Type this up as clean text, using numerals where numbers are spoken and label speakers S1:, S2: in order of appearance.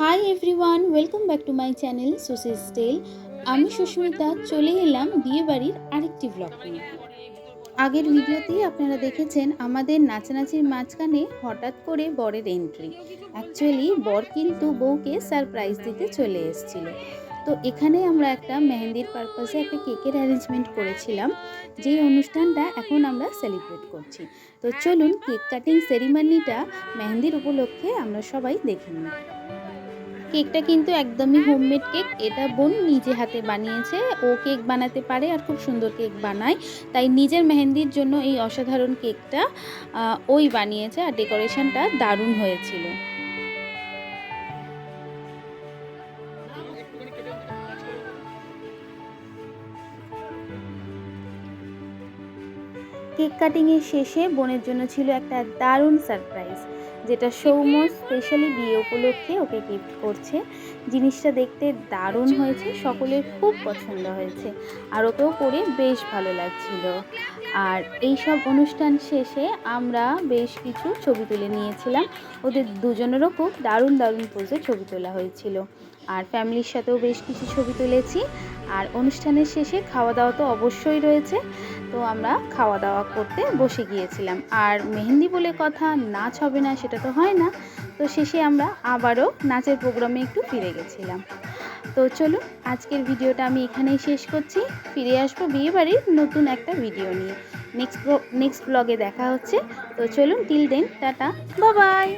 S1: High everyone, welcome back to my channel Susi's tale. আমি সুস্মিতা চলে এলাম বিয়ে বাড়ির আরেকটি ব্লগ নিয়ে। আগের ভিডিওতেই আপনারা দেখেছেন আমাদের নাচানাচির মাঝখানে হঠাৎ করে বরের এন্ট্রি। অ্যাকচুয়ালি বর কিন্তু বউকে সারপ্রাইজ দিতে চলে এসেছিল। তো এখানে আমরা একটা মেহেন্দির পারপাসে একটা কেকের অ্যারেঞ্জমেন্ট করেছিলাম, যেই অনুষ্ঠানটা এখন আমরা সেলিব্রেট করছি। তো চলুন কেক কাটিং সেরিমনিটা মেহেন্দির উপলক্ষে আমরা সবাই দেখে নিই। কেকটা কিন্তু একদমই হোমমেড কেক। এটা বোন নিজে হাতে বানিয়েছে। ও কেক বানাতে পারে আর খুব সুন্দর কেক বানায়, তাই নিজের মেহেন্দির জন্য এই অসাধারণ কেকটা ওই বানিয়েছে। আর ডেকোরেশনটা দারুণ হয়েছিল। কেক কাটিংয়ের শেষে বোনের জন্য ছিল একটা দারুণ সারপ্রাইজ, যেটা সৌম্য স্পেশালি বিয়ে উপলক্ষে ওকে গিফট করছে। জিনিসটা দেখতে দারুণ হয়েছে, সকলের খুব পছন্দ হয়েছে আর ওকেও পরে বেশ ভালো লাগছিল। আর এই সব অনুষ্ঠান শেষে আমরা বেশ কিছু ছবি তুলে নিয়েছিলাম। ওদের দুজনেরও খুব দারুণ দারুণ পোজে ছবি তোলা হয়েছিল। আর ফ্যামিলির সাথেও বেশ কিছু ছবি তুলেছি। আর অনুষ্ঠানের শেষে খাওয়া দাওয়া তো অবশ্যই রয়েছে, তো আমরা খাওয়া দাওয়া করতে বসে গিয়েছিলাম। আর মেহেন্দি বলে কথা, নাচ হবে না সেটা তো হয় না। তো শেষে আমরা আবারও নাচের প্রোগ্রামে একটু ফিরে গেছিলাম। তো চলুন আজকের ভিডিওটা আমি এখানেই শেষ করছি। ফিরে আসবো বিয়েবাড়ির নতুন একটা ভিডিও নিয়ে। নেক্সট ব্লগে দেখা হচ্ছে। তো চলুন, till then tata, bye by.